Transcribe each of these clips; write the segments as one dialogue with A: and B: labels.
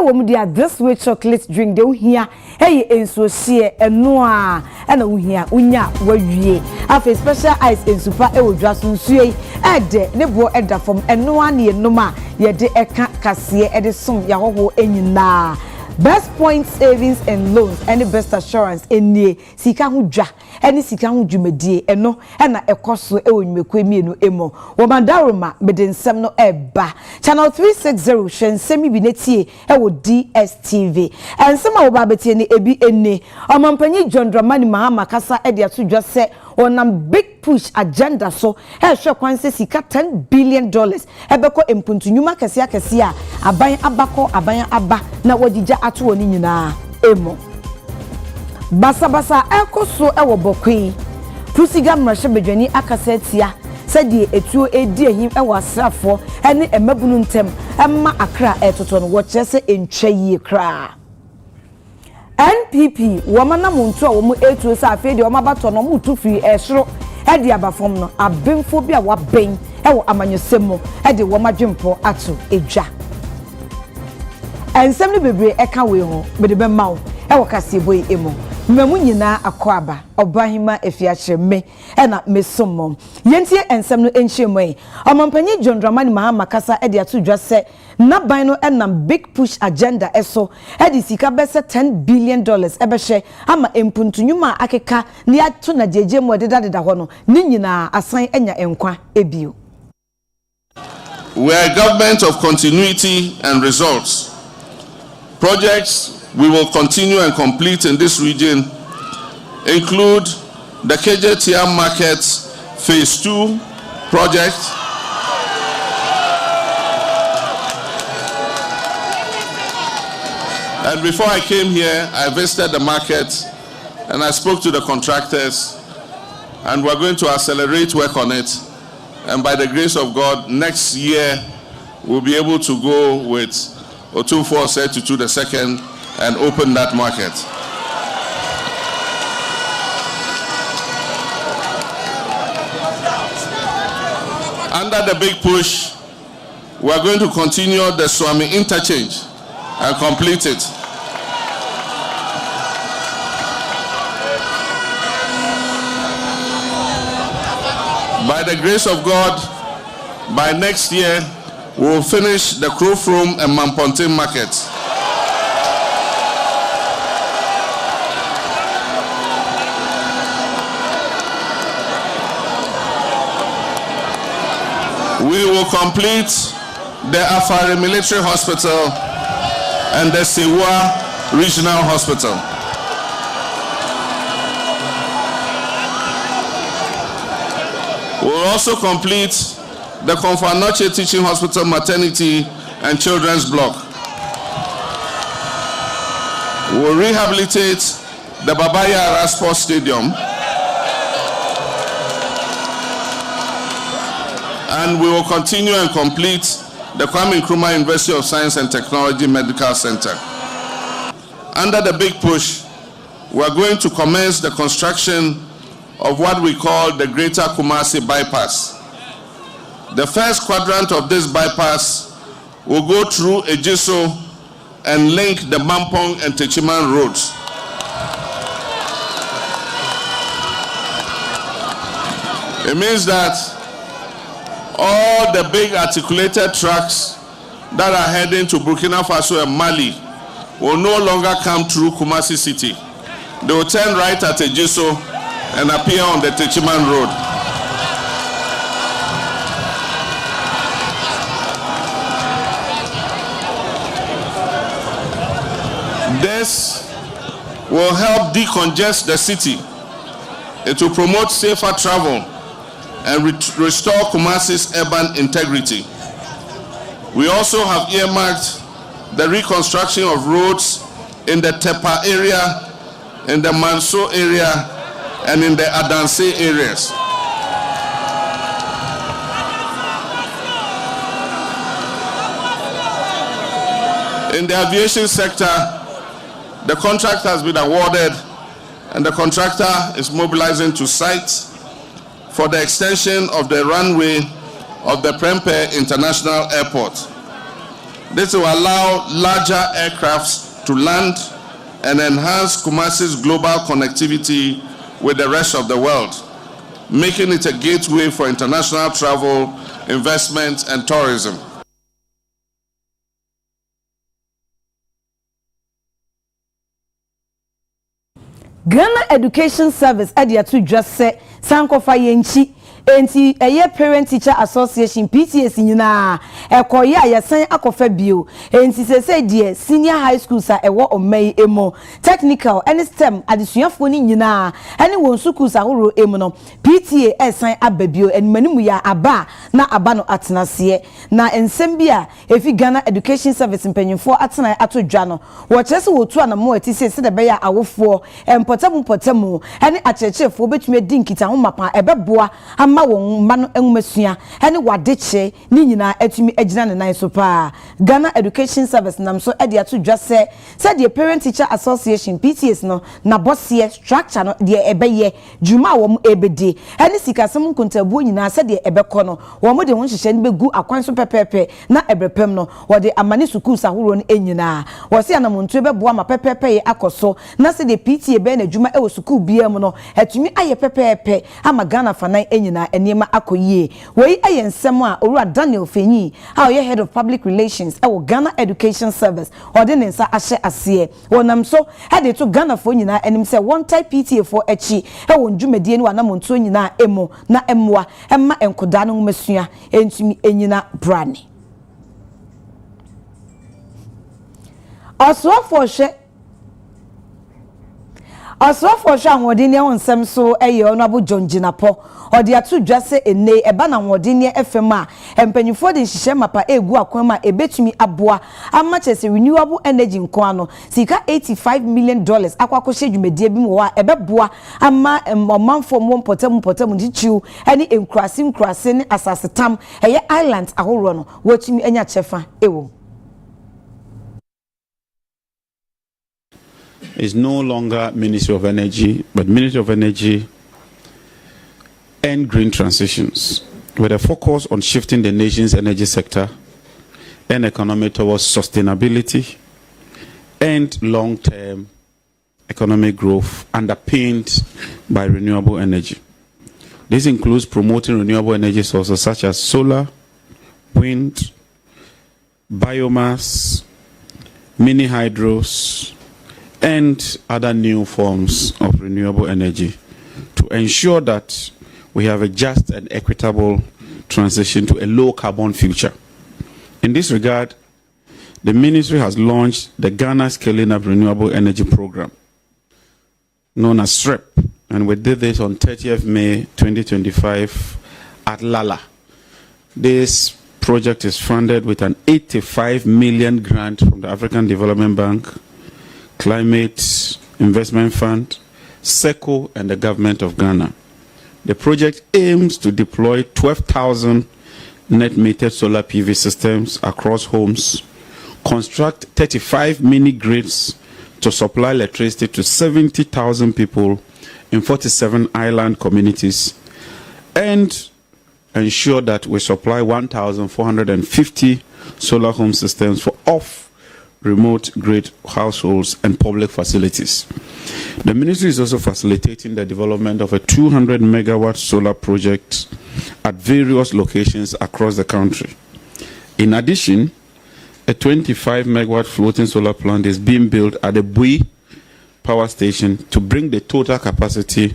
A: wo mu dia this way chocolate drink de wo hia hey enso hie eno a na wo hia unya wawie afa special ice ensupa e wo dwa so nsuei ede ne bo eda fom eno a ne enoma ye de eka kase e de som ya hoho enyina best point savings and loans and the best assurance enie sika hu dwa ene sika hu dwumadie eno na ekoso e wonwekwe mienu emo wo mandaroma bedensem no eba channel 360 hwensemi bi netie e wo DSTV ensema wo ba betie ni ebi enne omampanyi John Dramani Mahama kasa e de atodwa se onam big push agenda so e hwe kwanse sika $10 billion ebeko empuntunyuma kese akese a aban abako aban aba na wodija ato oni nyina emo basa ekoso e wo bokwe pusiga mrahye bedwani akasetia sɛdeɛ etuo edi ehim ɛwɔ asrafo ɛne emabunu ntem ɛma akra ɛtoto no wɔkyerɛ sɛ entwa yie kra NPP womana muntu a womu etuo sɛ afei de womabato no mu tu firi ɛsoro ɛde abafom no abemfo bi a waben ɛwɔ amanyosemo ɛde womadwempo ato edwa ensem ne bebre ɛka we ho bede be mawo ɛwɔ kaseboy emo mmemu nyina akoaba obahima efiakyereme ɛna mesomom yentie ensem no enhyemoi omampanyi John Dramani Mahama kasa ɛde atodwa sɛ naban no ɛnam big push agenda ɛso ɛde sika bɛsɛ $10 billion ɛbɛhwɛ ama empuntunyuma akeka ne ato na jejemu ɛdeda hɔ no ne nyina asan enya enkwa ebio.
B: We are a government of continuity and results. Projects we will continue and complete in this region include the KJTR Market Phase 2 project, and before I came here, I visited the market and I spoke to the contractors, and we're going to accelerate work on it, and by the grace of God, next year we'll be able to go with Otumfuo Tutu II and open that market. Under the big push, we are going to continue the Swami interchange and complete it. By the grace of God, by next year, we will finish the Krofrom and Mamponte markets. We will complete the Afari Military Hospital and the Sewa Regional Hospital. We will also complete the Konfanoche Teaching Hospital Maternity and Children's Block. We will rehabilitate the Babaya Ara Sports Stadium. And we will continue and complete the Kwame Nkrumah University of Science and Technology Medical Center. Under the big push, we are going to commence the construction of what we call the Greater Kumasi Bypass. The first quadrant of this bypass will go through Ejiso and link the Mampong and Techiman roads. It means that all the big articulated trucks that are heading to Burkina Faso and Mali will no longer come through Kumasi City. They will turn right at Ejiso and appear on the Techiman Road. This will help decongest the city. It will promote safer travel and restore Kumasi's urban integrity. We also have earmarked the reconstruction of roads in the Tepa area, in the Manso area, and in the Adanse areas. In the aviation sector, the contract has been awarded and the contractor is mobilizing to site for the extension of the runway of the Prempeh International Airport. This will allow larger aircrafts to land and enhance Kumasi's global connectivity with the rest of the world, making it a gateway for international travel, investment, and tourism.
A: Ghana Education Service to just say Sankofa Yenchi enti parent teacher association PTS nyina ekoya yasan akofa bio enti say die senior high school sa ewo omai emo technical any STEM adesuafo ni nyina any won school sa horo emo no PTA esan ababio enmanimu ya aba na aba no atenase na ensem bia efi Ghana Education Service mpanyimfo atena atodwa no wo kyese wotu anamo ati se de be ya awofo empotamu any achechefo betumi dinkita ho mapa ebeboa ma won mano enwumasua ene wadeche ni nyina atumi agina ne nan so pa Ghana Education Service nam so ede atodwa se the parent teacher association PTS no na bosse structure no de ebeye juma wom ebede ene sikasem nkontabuo nyina se de ebekọ no wom de ho hyehyɛ ne begu akwan so pepepe na ebrepem no wode amane suku sahoro no enyina wo se anamonto beboa ma pepepe akoso na se de PTA be na juma e wo suku biam no atumi aye pepepe ama Ghana fanan enyina enema akoyie wei ayensem a owura Daniel Fenyi a oye head of public relations e wo Ghana Education Service ode ne nsa ahye ase wonam so head to Ghana fo nyina enim se one type PTA for echi e wo ndwumadie ni wanamonto nyina emo na emwa emma enkoda no masua entumi enyina brane osofo hwe anwode ne wonsem so eye ono abo jonjinapo ode atodwa se ene eba na nwode ne FM a empanyifo de hihye mapa egu akwama ebetumi aboa amachese renewable energy nko ano sika $85 million akwakoshe dwumadie bi mo wa ebeboa ama omanfo mo potamu dichiu ene enkrase ne asasetam eye island ahoro no watumi enya chefa ewo.
C: Is no longer Ministry of Energy, but Ministry of Energy and Green Transitions, with a focus on shifting the nation's energy sector and economy towards sustainability and long-term economic growth underpinned by renewable energy. This includes promoting renewable energy sources such as solar, wind, biomass, mini hydros, and other new forms of renewable energy to ensure that we have a just and equitable transition to a low carbon future. In this regard, the ministry has launched the Ghana Scaling Up Renewable Energy Program, known as SREP, and we did this on 30th May 2025 at Lala. This project is funded with an 85 million grant from the African Development Bank, Climate Investment Fund, SECO, and the government of Ghana. The project aims to deploy 12,000 net metered solar PV systems across homes, construct 35 mini grids to supply electricity to 70,000 people in 47 island communities, and ensure that we supply 1,450 solar home systems for remote grid households and public facilities. The ministry is also facilitating the development of a 200 megawatt solar project at various locations across the country. In addition, a 25 megawatt floating solar plant is being built at the Bui power station to bring the total capacity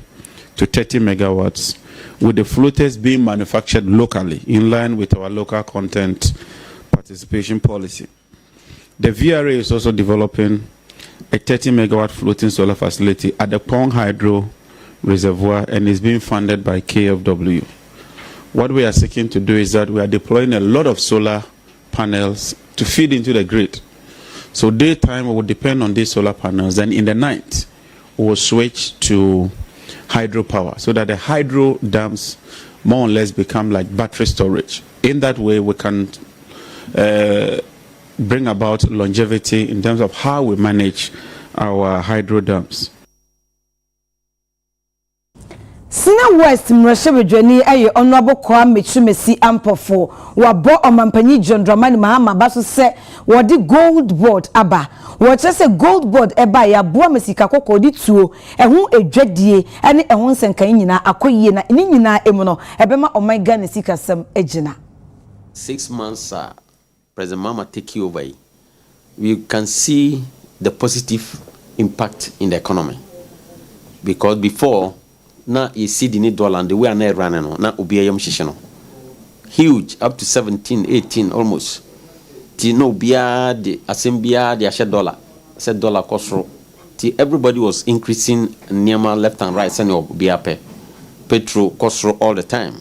C: to 30 megawatts, with the floaters being manufactured locally in line with our local content participation policy. The VRA is also developing a 30 megawatt floating solar facility at the Pong Hydro Reservoir and is being funded by KFW. What we are seeking to do is that we are deploying a lot of solar panels to feed into the grid. So daytime we will depend on these solar panels, and in the night we will switch to hydropower so that the hydro dams more or less become like battery storage. In that way we can bring about longevity in terms of how we manage our hydro dams.
A: Sina West Mrashebedwani aye honorable Kwame Chumesi Ampofo wabo omampanyi John Dramani Mahama baso se wodi gold board aba wo se gold board eba ya boa mesika kokko di tuo ehu edwadie ene ehu nsenkan nyina akoyie na ni nyina emu no ebema oman Ghana sika sam agina
D: 6 months President Mahama take over, we can see the positive impact in the economy, because before na you see the dollar and the way I running no na obi ayam shishino huge up to 17 18 almost ti no bia the asembia the share dollar said dollar cost ti everybody was increasing near left and right send obi pay petrol cost all the time.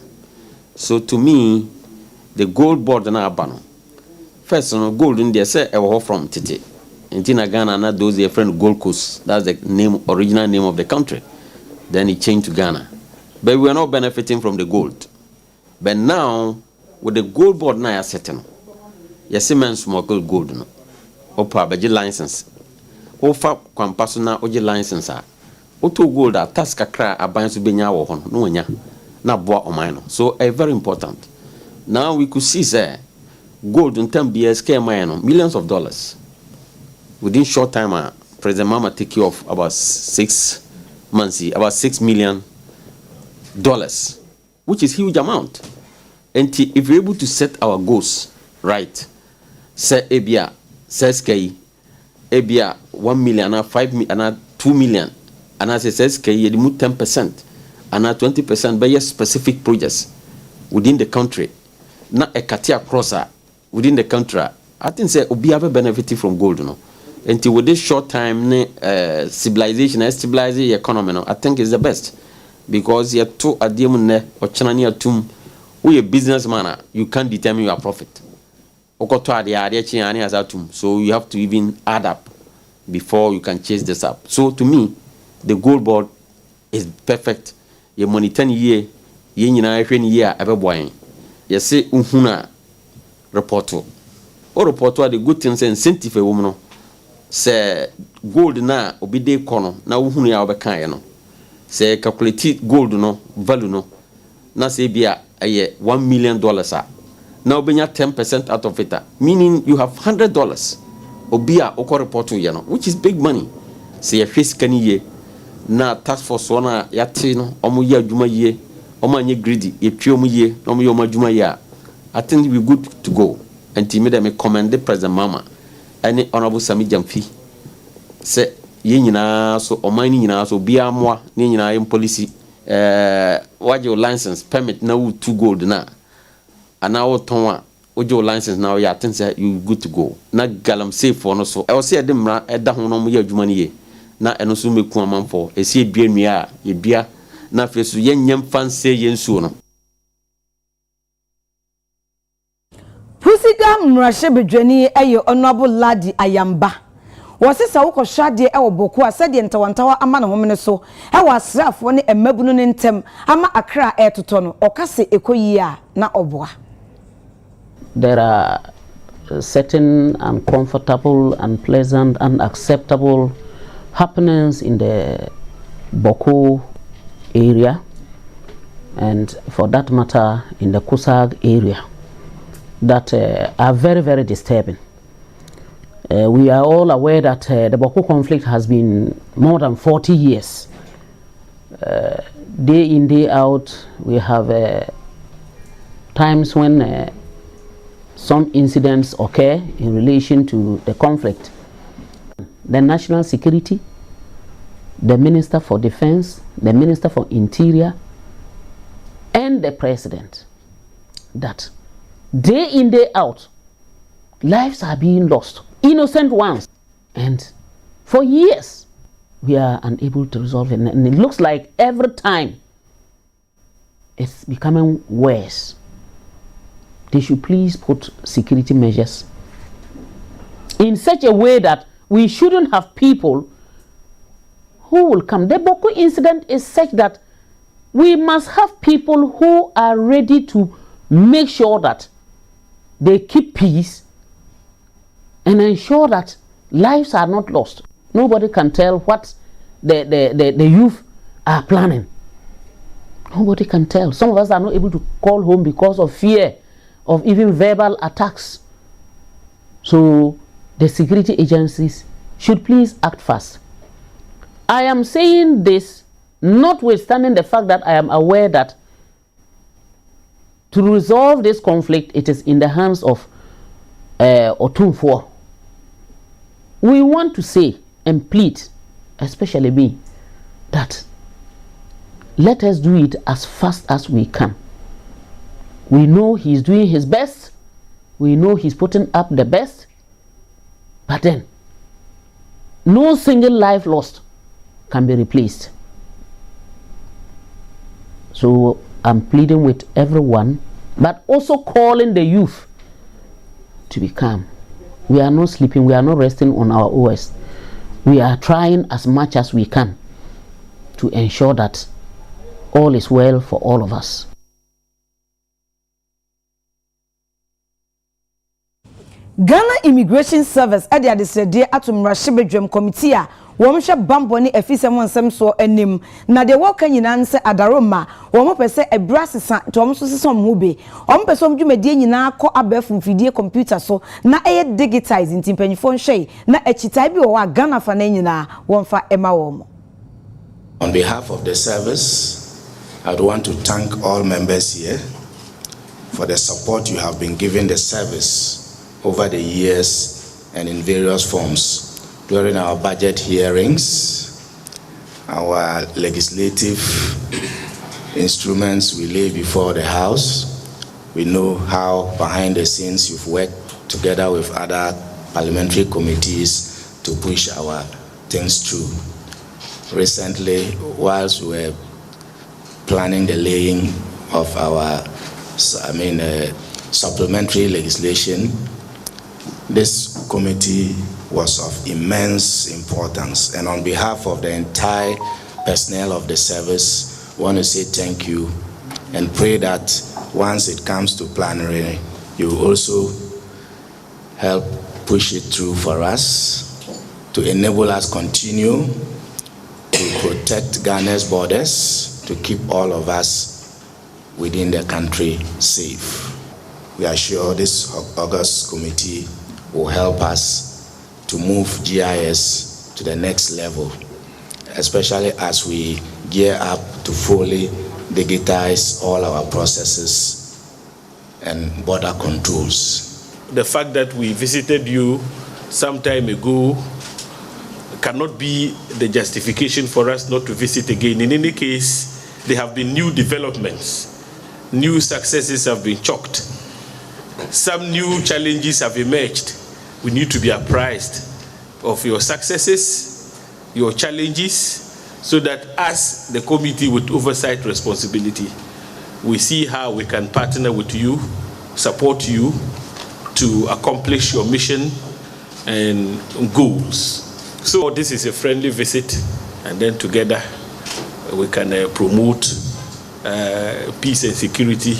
D: So to me the gold board na abano first no gold in there say e from tete in Ghana na those their friend Gold Coast, that's the name original name of the country. Then it changed to Ghana. But we are not benefiting from the gold. But now, with the gold board now you're setting, you see men smuggle gold. No? Opa, but your license. Ofa, kwampasuna, oje license. Oto gold, a task kakra, a bands to be nyawo hon, no nya, na boa o mino. So, very important. Now we could see, say, gold in 10 BSK mino, millions of dollars. Within short time, President Mahama take you off about 6 months, about $6 million, which is huge amount. And if we're able to set our goals right, say ebia, say sky, ebia 1 million, and 5 million, and 2 million, and as I say sky, you move 10%, and 20% by your specific projects within the country. Not a katia crosser within the country. I think say obi have benefited from gold, no. Until with this short time, civilization, stabilizing the economy, no, I think is the best. Because you're too a demon or chanani tum, we a businessman, you can't determine your profit. So you have to even add up before you can chase this up. So to me, the gold board is perfect. Your money 10 year, year, ever buying. You say, reporto. Or reporto, the good things and incentive a woman. Say gold na obide kono na wohunu ya obekan ye no say calculate gold no value no na say bia aye $1 million na obenya 10% out of it, meaning you have $100 obia oko report ye no, which is big money. Say ya fiskani ye na task force na yate no omo ye adwuma ye omo anye greedy ye twa omo ye omo ye omo adwuma ye. I think we good to go. And me dem commend the President Mahama any honorable Sami Jamfi say ye nyina so omani nyina so bia moa ne nyina yem policy what your license permit na wo to gold na ana wo ton a wo your license now ya think say you good to go na galam safe for no so e wo say de mra e da ho no mo ye adwuma ne ye na eno so meku amanfo e se dua nua a ye dua na fe so ye nyam fanse ye nsuo no.
A: Pusida Mrashebedwani aye honorable Ladi Ayamba wose sa wo kohwade e wo Bawku a sade ntawantawa ama na homene so e wo asrafo ne emabunu ne ntem ama akra e toto no okase ekoyi a na oboa.
E: There are certain uncomfortable, unpleasant, unacceptable happenings in the Bawku area, and for that matter in the Kusag area, that are very, very disturbing. We are all aware that the Bawku conflict has been more than 40 years. Day in, day out, we have times when some incidents occur in relation to the conflict. The national security, the Minister for Defense, the Minister for Interior, and the President, that day in, day out, lives are being lost, innocent ones. And for years, we are unable to resolve it. And it looks like every time it's becoming worse. They should please put security measures in such a way that we shouldn't have people who will come. The Bawku incident is such that we must have people who are ready to make sure that they keep peace and ensure that lives are not lost. Nobody can tell what the youth are planning. Nobody can tell. Some of us are not able to call home because of fear of even verbal attacks. So the security agencies should please act fast. I am saying this notwithstanding the fact that I am aware that to resolve this conflict, it is in the hands of Otumfuo. We want to say and plead, especially me, that let us do it as fast as we can. We know he's doing his best. We know he's putting up the best. But then, no single life lost can be replaced. So I'm pleading with everyone, but also calling the youth to be calm. We are not sleeping. We are not resting on our OS. We are trying as much as we can to ensure that all is well for all of us.
A: Ghana Immigration Service at the Adisede Atum Rashibedrum Committee, Womsha Bamboni, a fisherman some so enim. Na de walk in answer Adaroma, Womopese a brass to almost some movie. Person do medina call a bear from video computer so na a digitizing timpany phone shay, na a chitabi or Ghana fanenina, one for Emma Womo.
F: On behalf of the service, I would want to thank all members here for the support you have been giving the service over the years and in various forms during our budget hearings, our legislative instruments we lay before the House. We know how behind the scenes you've worked together with other parliamentary committees to push our things through. Recently, whilst we were planning the laying of our supplementary legislation, this committee was of immense importance, and on behalf of the entire personnel of the service, I want to say thank you and pray that once it comes to plenary, you also help push it through for us to enable us continue to protect Ghana's borders, to keep all of us within the country safe. We are sure this August committee will help us to move GIS to the next level, especially as we gear up to fully digitize all our processes and border controls.
G: The fact that we visited you some time ago cannot be the justification for us not to visit again. In any case, there have been new developments. New successes have been chalked. Some new challenges have emerged. We need to be apprised of your successes, your challenges, so that as the committee with oversight responsibility, we see how we can partner with you, support you to accomplish your mission and goals. So this is a friendly visit, and then together we can promote peace and security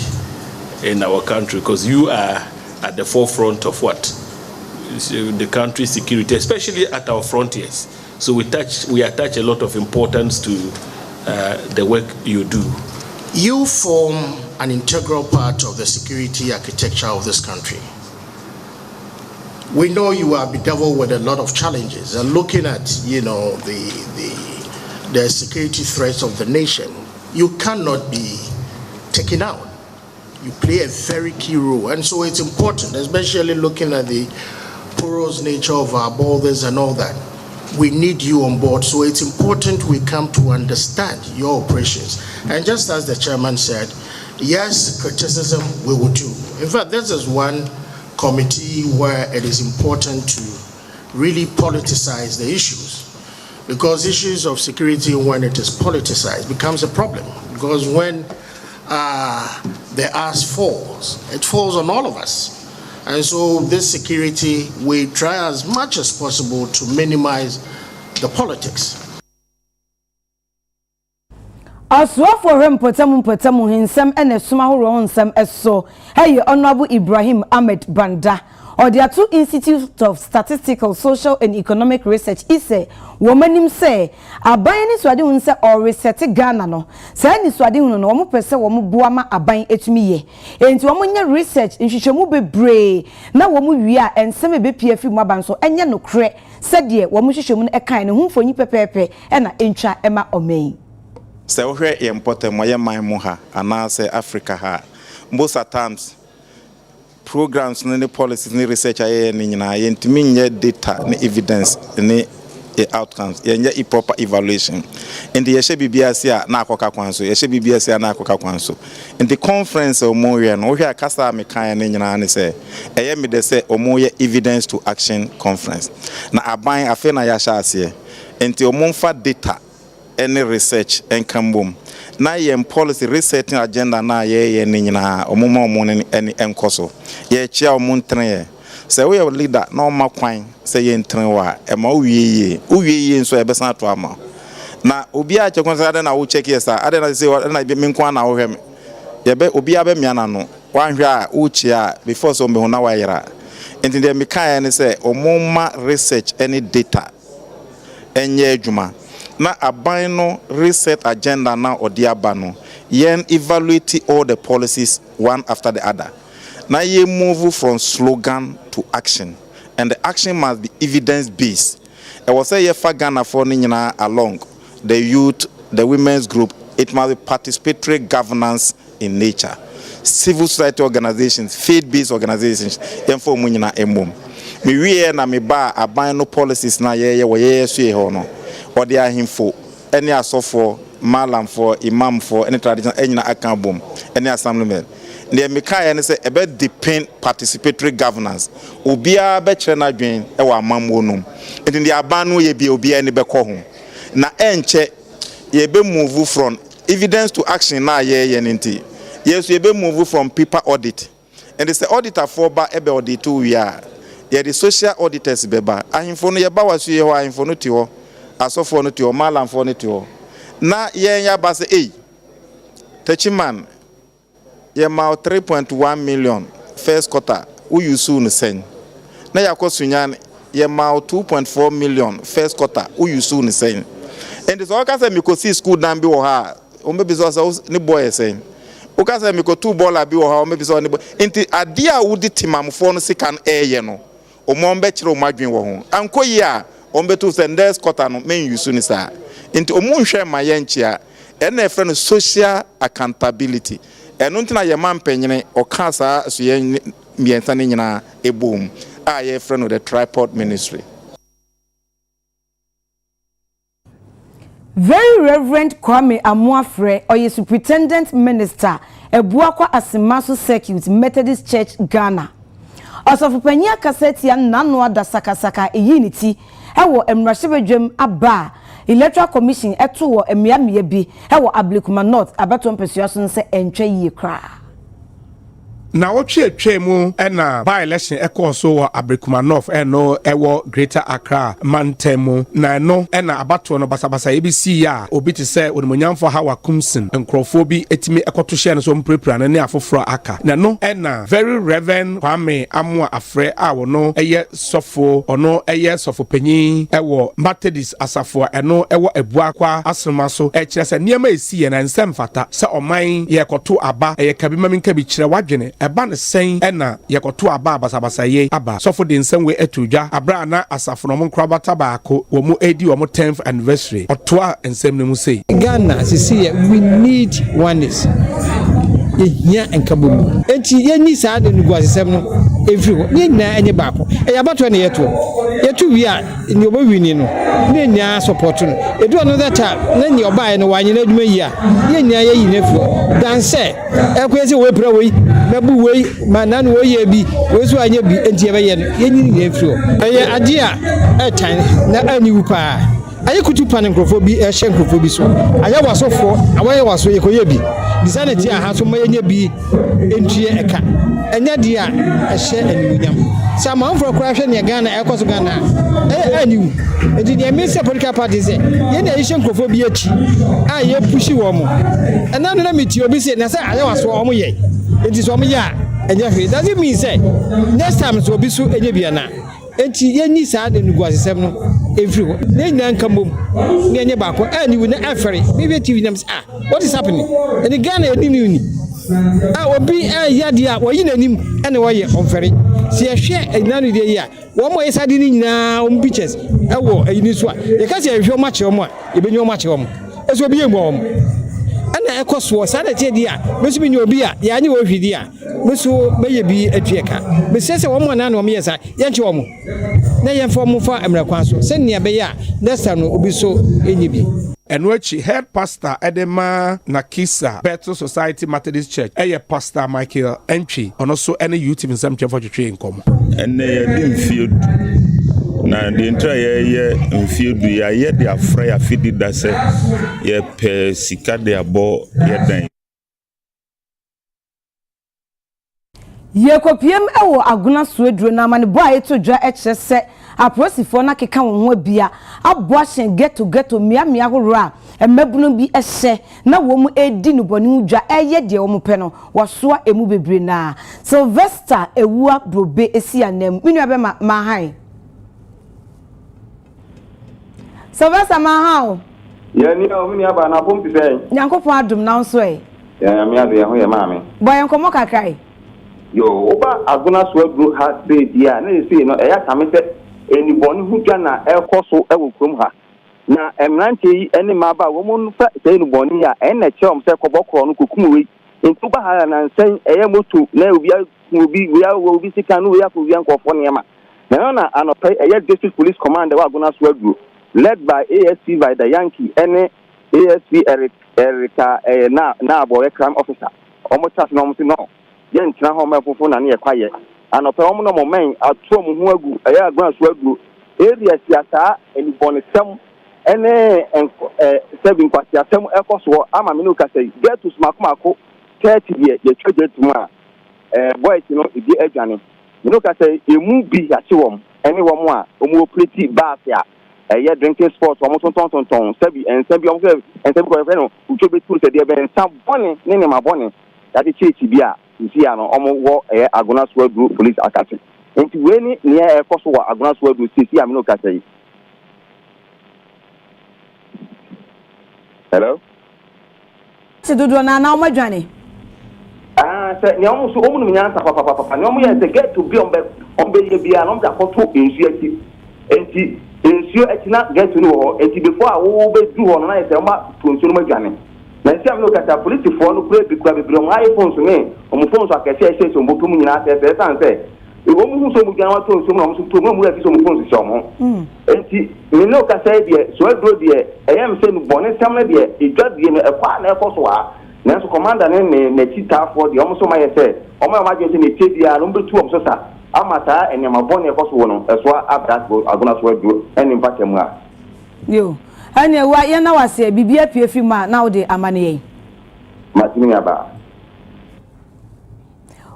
G: in our country, because you are at the forefront of what? The country's security, especially at our frontiers. So we attach a lot of importance to the work you do.
H: You form an integral part of the security architecture of this country. We know you are bedeviled with a lot of challenges, and looking at the security threats of the nation, you cannot be taken out. You play a very key role, and so it's important, especially looking at the porous nature of our borders and all that. We need you on board, so it's important we come to understand your operations. And just as the chairman said, yes, criticism we will do. In fact, this is one committee where it is important to really politicize the issues, because issues of security, when it is politicized, becomes a problem. Because when the ass falls, it falls on all of us. And so this security, we try as much as possible to minimize the politics.
A: Aswafo hempotemu hinsem ene suma horo nsem eso. Hey Honorable Ibrahim Ahmed Banda. or the two Institute of Statistical, Social and Economic Research ise woman him say aban ni swade hun se or research Ghana no say ni swade hun no omo pese womo buama aban etumi ye enti womo nya research nhwehwemu bebre na womo wi a ensem be pf mu aban so enye no kre se de womo hwehwemu no ekan ne humfonyi pepepe e na entwa ema omen
I: se wo hwe important mo ye man mu ha ana se Africa ha most at times programs and policies and research aye ni nyina ye ntimi nye data ni evidence ni outcomes ye proper evaluation and the yeshe bibia na akoka kwanso yeshe bibia na akoka kwanso in the conference o moye no hwe akasa me kan ni nyina ne se eye me de se o moye evidence to action conference na aban afe na ya sha ase enti o monfa data any research and kambom na ye policy research agenda na ye ni nyina omoma ni any enkoso ye chia omontre se we leader na o makwan se ye ntre wa e ma uwiye nso e besa to ama na obi a chekonsa de na wo check yes ade na se na me nkwa na wo hwem ye be obi a be mia na no wan hwe a wo chia before so me ho na wa yera enti de me kan ne se omoma research any data enye adwuma na aban no research agenda na odiaba no yen evaluate all the policies one after the other na ye move from slogan to action and the action must be evidence based I was say ye fa Ghana for ni nyina along the youth the women's group it must be participatory governance in nature civil society organizations faith based organizations yen for mu nyina emom me wie na me ba aban no policies na ye wo ye so ye ho no or they are him for any asofo malam for imam for any tradition any akabom any assemblyman the mekai and say about depend participatory governance obia be kire na dwen e wa amamwo num and the abanu ye bi obia ni be ko ho na enche ye be move from evidence to action na ye nti yes ye be move from paper audit and the auditor for ba e be audit we are ye the social auditors beba ahimfo no ye ba waso ye ho ahimfo no ti ho asofo no ti o malam fo no ti o na yen ya ba se tachiman ye ma 3.1 million first quarter u yusu no sen na yakosunyan ye ma 2.4 million first quarter u yusu no sen and so ka say me ko see school dan bi wo ha o me bi so ni boy sen o ka say me ko two baller bi wo ha o me bi so ni boy enti ade a wudi timamfo no sikan eye no o mo mbe kire o madwen wo ho ankoyi a ombetu sendes kota no men yusu ni sa nti omunhwe ma yenchia ene efre no social accountability eno ntina ye mampenyene oka sa so ye miensa ni nyina ebom a ye efre no the tripod ministry.
A: Very Reverend Kwame Amuafre or Superintendent Minister Ebuakwa Asimaso Circuit Methodist Church Ghana Osofopanya Kasetia Nanwa da Sakasaka Unity ewo emrashebedwem aba Electoral Commission eto wo emiamie bi ewo Ablekuma North abato mpesuaso nse entwa yie kra
J: na wotwe mu na by election ekoso wo Ablekuma North eno ewo Greater Accra mantemu na no na abato no basabasa ebisi ya obi te se onimonyamfo Hawa Kumsin nkrofo bi etimi ekoto hye no so mprepra na ne afoforo aka na no na Very Reverend Kwame Amuafre a wo no eye sofo ono eye sofo panyin ewo Methodist asafo eno ewo Ebuakwa Asemaso kire se niam esi ye na nsem fata se oman ye koto aba eye kabima minka bi kire wadwene eba ne sen na yekoto aba basabasa ye aba sofo de nsem we etudwa abra na asafo no nkra bata baako wo mu edi wo mu 10th anniversary otoa nsem ne mu sei
K: Ghana sisi we need oneness yehia enkabomu enti yeni saa de nugu asesem no every ye na enye baako e yabato na yeto wi a ni obawini no na nya support no edu another time na ni obae no wanye na adwuma yi a ye nya ye yi na furo dan se ekwese we pra we na bu we mana no ye bi we so anya bi enti ye be ye no ye nyi na furo eye ade a tan na ani wupa aye kutu pan nkrofo bi e hye nkrofo bi so aye wasofo awaye waso ye koye bi bisaneti a ha so mayenya bi entue eka enya dia ehye animunyam sama mfro kora hwe ne Ghana ekoso Ghana aniwu enti dia me se political party se ye na hye nkrofo bi achi a ye pushi wo mo ena no na meti obi se na se aye waso wo mo ye enti so mo ye a enye doesn't mean say next time so obi so enye bia na enti yenyi saa de nugu asesem no every na nyina nkambom na enye baako ani wi na afere maybe TV nam what is happening and the Ghana enim ni obi yade a woyi nanim ene woye onfere si ehwe enanu de yi a wo mo yesade ni nyina om pictures ewo ayini so a ye ka se ehwe o ma che o mo ye benyo o ma che o mo eso obi yemo o mo ana ekoso sa na tie di a mesu bi nyo obi a ya anye wo hwidi a mesu meye bi atueka mesese wo mo na na o me yesa ye nche wo mo na ye fo mo fa amrakwan so se ne be ya next time no obi so enye bi
J: Enwechi head pastor Edema Nakisa Bethel Society Methodist Church Pastor Michael Entry and also any youth in some church for training come
L: and they didn't feel na the entire year in field we are yet their fryer feed that say ye per sika de abo ye dan
A: ye kopiem ewo aguna suedro na mane boy eto dwa echese aposifo na keka won ho bia aboahyen get to mia horo a emabunu bi ehye na wo mu edi no boni udwa eye de wo mu pe no wosoa emu bebre na Sylvester ewua brobe esi anam minu abe ma han Sylvester ma han
M: ye ni o minu aba na pompi fe
A: nyankopon adum na nso
M: ya mi ade ho ye maame
A: boy nkomo kakrai
M: yo oba aguna suedro ha be dia na esi no eya tamete eni boni hudwa na ekoso ewo krom ha na emrante yi eni maba wo mu fa se eni boni ya ene chom se kobokro no kokumwe entu ba ha na nsen eye moto na obi sika no ya ko wian kofo ne ma na anopai eye district police command wa aguna suedro led by ASP by the Yankee ene ASP Erika na boy crime officer omo chat no mo no ye ntina ho mafofo na ne kwaye anope omo no moment ato mo ho agu eya agban so agu area siasa eni bonisem ene seven kwati asem ekoso ama me no ka say get to smakmako 30 ye twaje tuma boys no idi adwane me no ka say emu bi yache wom ene wom a omo operate bar ya eye drinking sports omo tonton sebi omo sebi ko fe no uchobe tour se de be nsam bone ne ma bone ya de chechi bia nti ya no omo wo agona suedro police academy nti we ni ne ekoso wa agona suedro sisi ya me no ka say hello
A: se dodo na omadwane
M: se ni omo so omo no nyansa papa ni omo ye se get to be on be ye bia no da koto ensu ati enti ensu ati na get no ho enti before wo be du ho no na ye se omo tonsu no madwane na nsi am no kata police for no play bikura bebre on iPhone so me omo phone so akese ehye so mboto mu nyina se san se e wo mu so mu gyan wa to so mu so to mu ya fi so mu phone so mo enti me no kasa de so adro de eyam se no bone sam na de edwa de no ekwa na ekoso a na so commander ne chita for de omo so ma ye se omo ya ma je se ne tedi a no betu omo so sa amata enyama bone ekoso wo no eso abdas agona so adro eni mpate mu a
A: yo anya wa ye na wase bibia pie fi ma na wo de amane ye
M: matini aba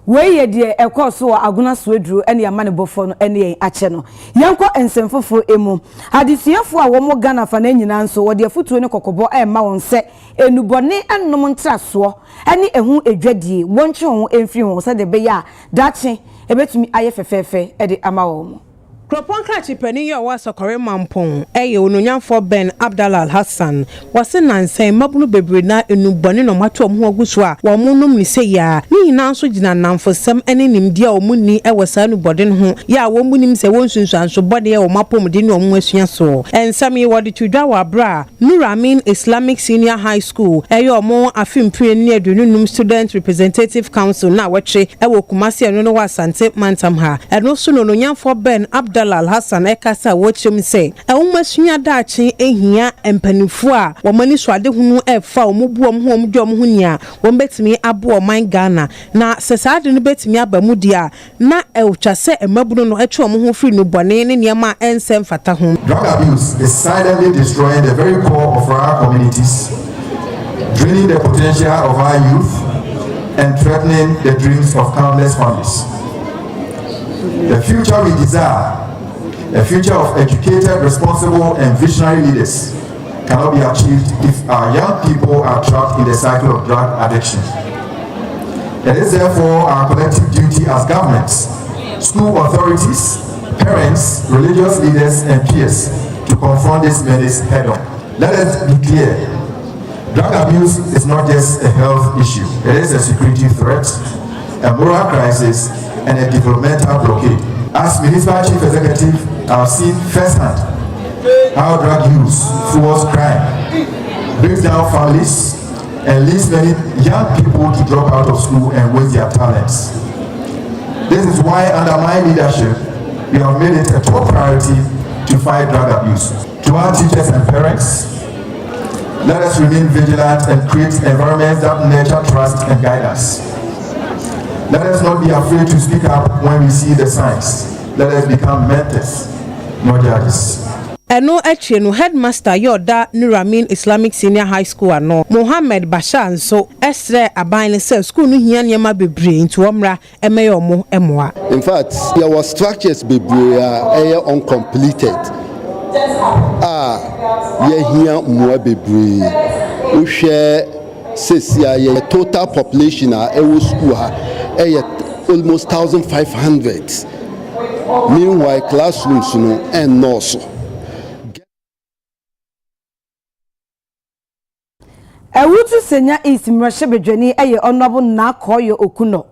A: weye de ekoso aguna suedru ene amane bofo no ene yen ache no yenko ensemfofo emu adisiafo a wo mo Ghana fa na nyina nso wo de afutuo ne kokobo ma won se enubone ennom ntraso ene ehu edwadie wonche ho emfiri ho se de be ya dache ebetumi aye fefefe ede ama wo mo
N: Kropon kachi pani yo wa sokore mampon eye ononyamfo Ben Abdallah Hassan wase nansen mabunu bebre na enubone no mato ho aguso a wo munum ni se ya ni na nso gina namfosem ene nimdia o munni e wasa enubode ho ya wo munim se wonsunsuanso bode e o mapom de ni o mu asua so ensami wode tudwa wa bra Nuramin Islamic Senior High School eye o mo afimpre ni adununum Student Representative Council na wache e wo Kumasi eno no wa Asante Mantam ha eno so no ononyamfo Ben Abdallah Hassan ekasa wochim se ewumasua daachi ehia empanifo a womani swade hunu efa omubuom ho omdom ho nia wombetimi abo man Ghana na sesade no betimi abamudi a na ewtwase emabunu no etwe omho firi no bone ne niam ensem fata ho.
O: Drug abuse is silently destroying the very core of our communities, draining the potential of our youth and threatening the dreams of countless families. The future we desire, a future of educated, responsible, and visionary leaders, cannot be achieved if our young people are trapped in the cycle of drug addiction. It is therefore our collective duty as governments, school authorities, parents, religious leaders, and peers to confront this menace head-on. Let us be clear. Drug abuse is not just a health issue. It is a security threat, a moral crisis, and a developmental blockade. As Municipal Chief Executive, I have seen firsthand how drug use fuels crime, breaks down families, and leads many young people to drop out of school and waste their talents. This is why, under my leadership, we have made it a top priority to fight drug abuse. To our teachers and parents, let us remain vigilant and create environments that nurture trust and guide us. Let us not be afraid to speak up when we see the signs. Let us become mentors, not judges.
N: Eno eche no headmaster yoda Nuramin Islamic Senior High School ano Mohammed Bashar nso esre aban ne say school no hia niam bebre nti omra emeyo mo emoa.
P: In fact, there was structures bebre uncompleted. Ye hia mo bebre. We share the total population school almost 1,500. Meanwhile, classrooms and nurse.
A: Ewutu senya is mrashe bedwani eye honorable na koyo okuno.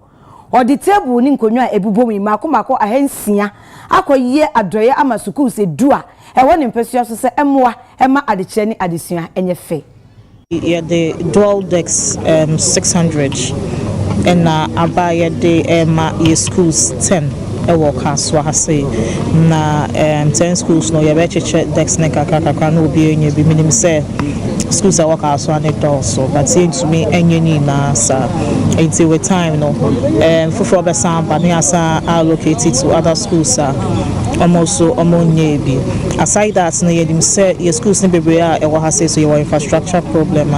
A: Odi table ni nkonwa ebubom mako ahensia akoye adoye ama school se dua ewo ne mpesua so se emoa ema adekye ni adesua enye fe.
Q: Yeah, the dual decks 600 and abaya de schools 10 ewo kaswa hase na 10 schools no ye be cheche decks ne kakaka no obi enye bi minim se schools are work also and it also but saying to me any na sa until with time no for be samba ni asa allocated to other schools almost so omonye bi aside that na yedim say your schools ni bebre a e wo ha say so your infrastructure problem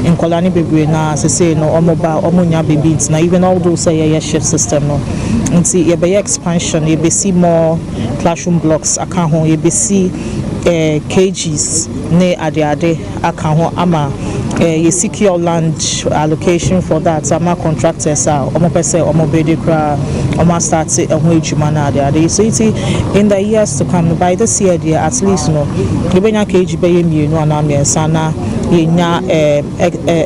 Q: in kolani bebre na say no omoba omonya bebi na even all those say your shift system no until ye be expansion ye be see more classroom blocks aka ho ye be see kgs ne ade aka ho ama ye secure land allocation for that ama contractors omo pese omo bede kra omo start ho ejuma na ade so it in the years to come by this year there at least no ebenya kg be yemi no ana miensa na yenya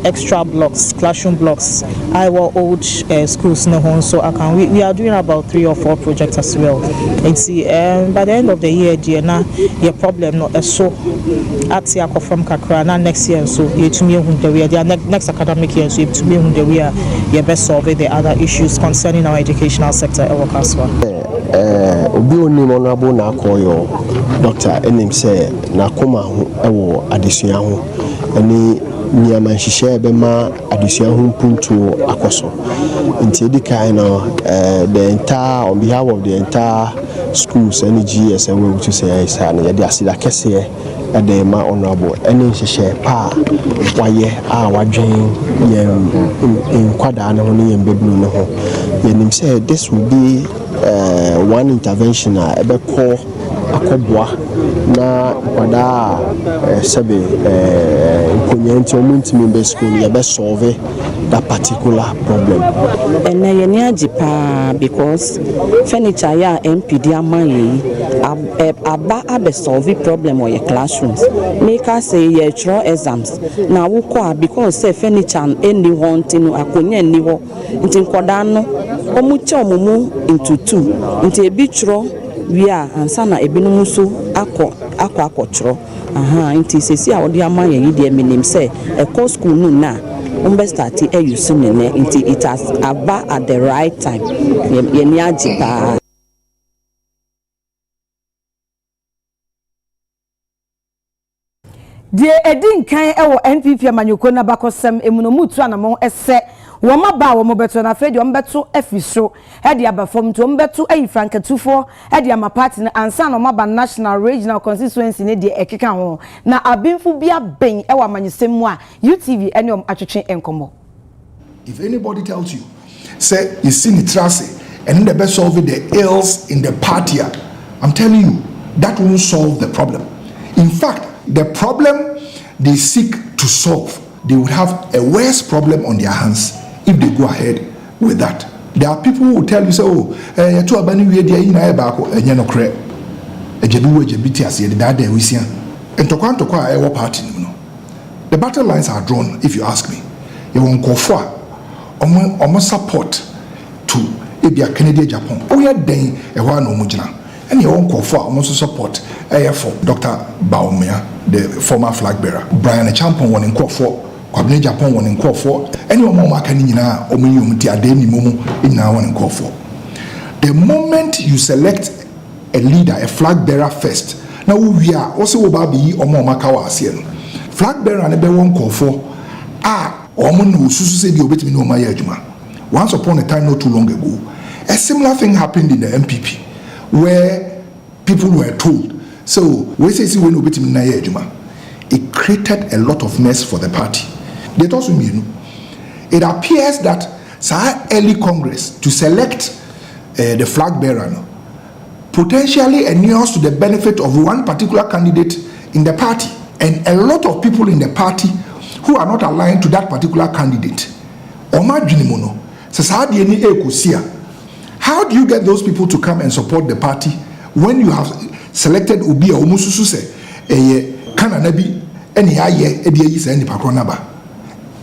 Q: extra blocks classroom blocks our old schools no ho so we are doing about 3 or 4 projects as well and see by the end of the year there na your problem no so at yakọ from kakra na next year so yetumi ehun the way next academic year so yetumi ehun the way you best solve the other issues concerning our educational sector e work as well.
R: Obi oni honorable na akoyo Dr. Enim say na koma ho ewo adesua ho ani nyama nhihye be ma adesua ho punto akoso nti edikai no the entire on behalf of the entire schools and GS and we to say isa na yede asida kese ade ma honorable ani nhihye pa waye wadwen ye nkwada na ho ne ye mbeblu no ho yenim say this will be one intervention ebeko akobwa na kwada sebe nkonyanti omuntimi be school ye be solve that particular problem.
S: And ye ajipa because furniture ya MPD amaye aba abe solve problem or your classrooms make us say ye throw exams na wukwa because say furniture any wanting akonya ni ho nti nkoda no omuche omumu into 2 nti ebi throw we are ansa na ebinom so akọ nti sesi a odi amaye yi de minim say e course school no na umbe start use ne nti it has aba at the right time ye ni ajipa.
A: Die edin kan ewo NPP amanyoko na bakosem emunomutu anamo ese woma ba wo mobeto na fedi ombeto afiso e de abafom to ombeto ayi frankatufo e de ama party na ansa na omaba national regional constituency ne de ekeka ho na abinfu bia ben ewo amanyesem a UTV ene atwetwe enkomo.
H: If anybody tells you say you see the trust and the best solve the ills in the party, I'm telling you that won't solve the problem. In fact, the problem they seek to solve, they would have a worse problem on their hands if they go ahead
O: with that. There are people who will tell you, say, oh, to abani we dey ina e ba ko enye no kre. Ejebi wo ejebi ti ase da da we sia. Entokwa e wo party no. The battle lines are drawn, if you ask me. You won't go for almost support to Ebia Kennedy Japan. Oh, yeah, then a one no mujina. And you won't go for almost support for Dr. Baumia, the former flag bearer. Brian Champion one in call for Kwabene Japan one in call for. Any more can in our ominium tiadeni momo in our one in call for. The moment you select a leader, a flag bearer first, now we are also about be or more makawa asien. Flag bearer and a one call for once upon a time not too long ago, a similar thing happened in the MPP where people were told, so we say when it created a lot of mess for the party. They also mean it appears that early Congress to select the flag bearer potentially inures to the benefit of one particular candidate in the party, and a lot of people in the party who are not aligned to that particular candidate. How do you get those people to come and support the party when you have selected Ubia Omusususe, Kananabi,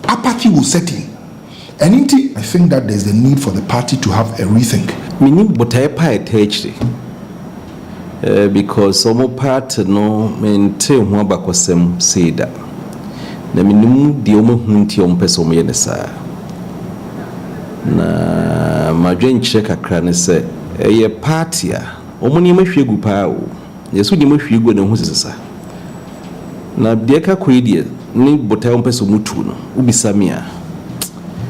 O: apathy will set in. And I think that there's a need for the party to have a rethink.
T: Because some part no maintain one back was some say that. Na minimum the hunti person me sa na madwen check akra ne se eye party a omuni mahwegu pa o yeso di mahwegu ne hu sesa na de ka koidie ni botai person mutu no ubisa me a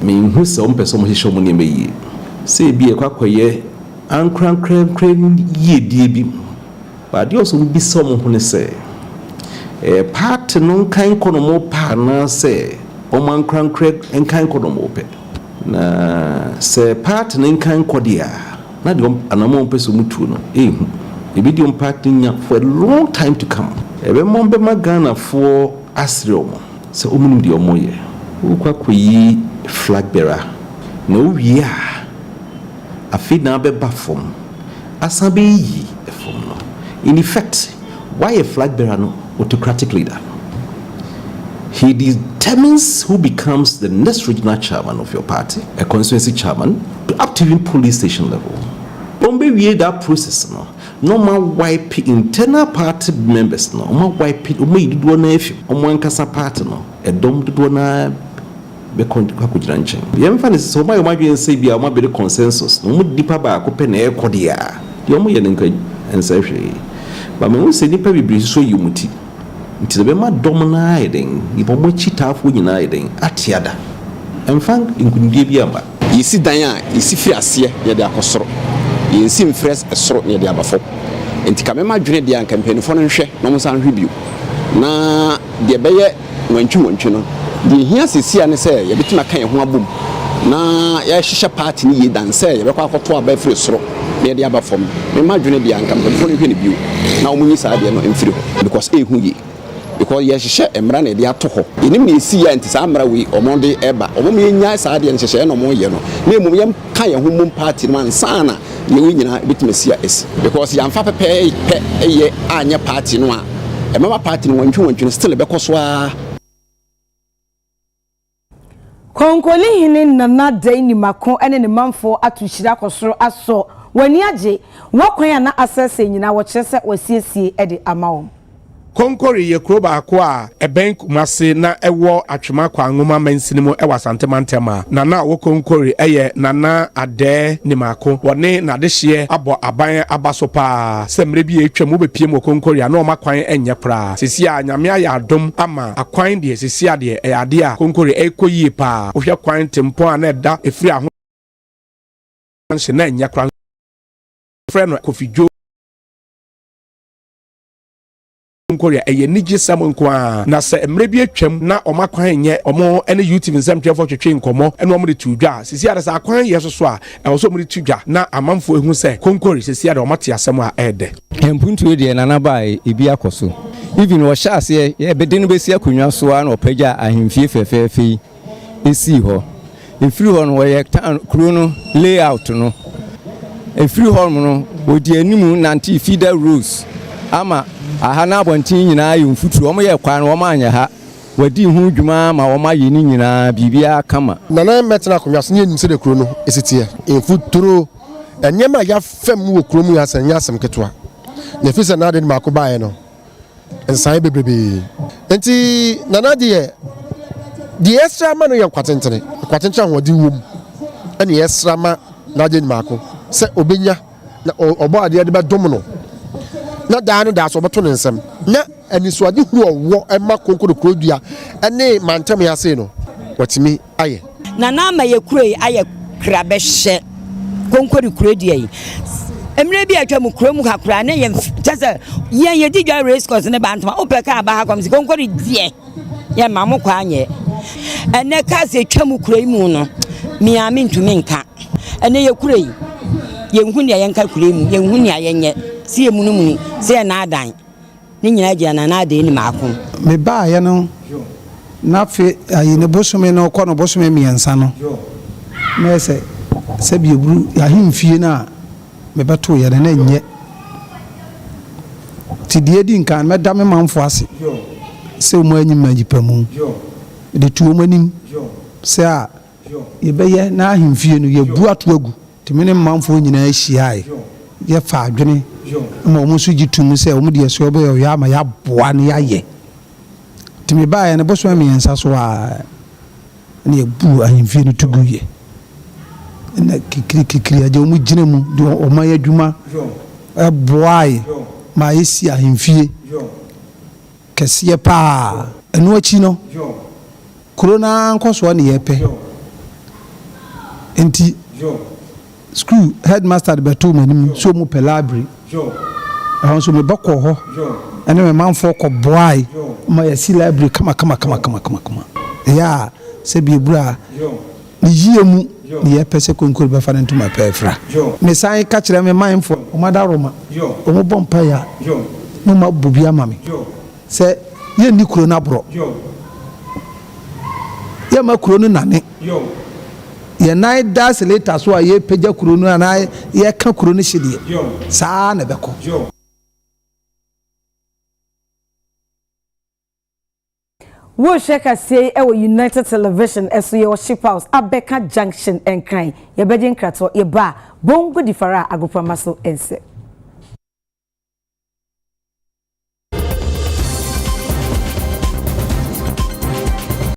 T: me hu se person mo hihye omuni meyi se bi e kwakoye ankran ye die bi but they also be some who say part no kan kono pa na say o man kran en kan kono mo pe na say part no kan kodia na de anamo peso mutu no e be di part nya for a long time to come e be mo be magana for asre omo say o munum di omo ye o kwa koyi flag bearer no we are afi na be ba form asabe yi form no. In effect, why a flag bearer no autocratic leader? He determines who becomes the next regional chairman of your party, a constituency chairman, up to even police station level. Don't be that process no more wipe internal party members no more wipe it do na if one kasa party no a dom do na be kwakujiranchen. Yem fa so my say be am be the consensus no mu dipa ba ko pe na e kodia. Yo mo ye nkan and say but me say nipa bibiri so yumuti nti be ma dom na aiden ibo mo chitafo nyina aiden atiada emfan nkundie bi amba yesi dan a yesi fi ase ye de akosoro yesi mfres esoro ne de abafo nti ka me ma dwene de an campaign fo no hwe no mo san hwe bio na de be ye wantwi no de hia sesia ne say ye betima kan ye ho abom na ya hihye party ni ye dan say ye be kwa akoto aba firi soro ne de abafo me ma dwene de an campaign fo no hwe ne bio na omunyi saa de no emfiri ho because ehu ye because ye hihye emra na de ato ho enim na esi ya nti saa amra we omonde eba omom ye nya saa de hihye no mo ye no na emum ye kan ye ho mum party man sana ye we nyina betimasi ya esi because ya mfa pepe ye anya party no a emama party no wantwi still be kosoa
A: Konkoli hine nana dai ni mako ene ne manfo atuhyira kosoro aso wani age wokwan ya na access nyina wo kyerese wasiesie ede amawo
J: Konkori ye kroba akwa eben kumase na ewo atwema kwa ngoma mansinimo ewa santemantema na wo konkori eye nana ade ni mako woni na de hye abo aban abasopa semre bi etwam wo bepiem wo konkori na o makwan enye pra sisi a nyame ya adom ama akwan de sisi ade ade a konkori ekoyie pa wo hwe kwan tempo a na eda efiri aho nse na enye kra freno kofijo Korea eye niji sam nkwa na se emre bi atwam na omakwan nye omo ene YouTube nsam twefo twetwe nkomo ene omo de tudwa sisi ada sa akwan ye so a ewo omo de tudwa na amanfo ehu se konkori sisi ada omate asem a ede
U: empuntu de na na bai ebi akoso even wo sha ase ye bede no besi akonwa so a na opagya ahemfie fefefe esi ho efiri hɔ no wɔyɛ town kuro no layout no efiri hɔ no odi animu nanti feeder roads ama aha na abɔnten nyinaa yɛ mfuturo wɔn yɛ kwan wɔn anya ha wadi hu dwuma ma wɔn ayɛ ni nyinaa bibia kama
P: nana metna konwa so nyɛ nim sɛ de kuro no esitie mfuturo enyema ya fam wɔ kuro mu ya sanya asem ketwa na fi sɛ na de ma ko bae no ensan bebrebe enti nana de extra ma no yɛ kwatentene ahodi wom ɛne extra ma na de ma ko sɛ obenya na ɔbɔ ade de bɛdom no na daa no daa so ɔbɛto ne nsɛm na anisuade hu ɔwɔ ɛma konkoro kurodua ɛne mantam ya sei no watimi ayɛ
B: na na ma yɛ kuro yi ayɛ krabɛhyɛ konkoro kurodua yi emre bi atwa mu kuro mu kakra na yɛ tɛsɛ yɛ di dwa race course ne bantama opɛ ka aba ha kom si konkoro die yɛ ma mo kwa anyɛ ɛnɛ ka se twa mu kuro yi mu no miami ntumi nka ɛnɛ yɛ kuro yi yɛ hu ne yɛ nka kuro yi mu yɛ hu ne yɛ nyɛ si yɛ munumuni si yɛ na adan ne nyina gya na adan ni maako
V: me ba yɛ no na fe ayi ne bosome no kɔ no bosome miɛnsa no na sɛ bi eburu ahemfie na me beto yɛ na nyɛ ti die di nkan me da me manfo ase sɛ mo anyim agipa mu de tuo manim sɛ a ye bɛyɛ na ahemfie no ye bu ato agu ti me ne manfo nyina ahyiae ye fa adwene ma mo so gitum sɛ mo de so bɛyɛ ya ma ya boa ne ya ye ti me ba yɛ ne boso me yensa so a ne bu ahemfie no tugu ye na kikiri aje mu gyina mu de o ma yadwuma boai ma yesi ahemfie kɛseɛ paa ɛno akyi no corona nkoso ne yɛpɛ enti school headmaster de beto manim so mu pɛ library ɛhɔ so me bɛkɔ hɔ ɛne me manfo kɔ boai ma yɛsi library kama ya sɛ bi bra ne yie mu ni pese konkuru be fa ntuma pefra me san ka kire me mindful o madaroma o mo bompa ya no ma bobi ama me se ye ni kuro na bro ye ma kuro no nane ye nai das later so ye peja kuro no na ye ka kuro no hye saa na beko
A: wo sheka say e United Television eso ye ship house Abeka Junction enkran ye beje nkrato ye ba bongo difara agopama so ense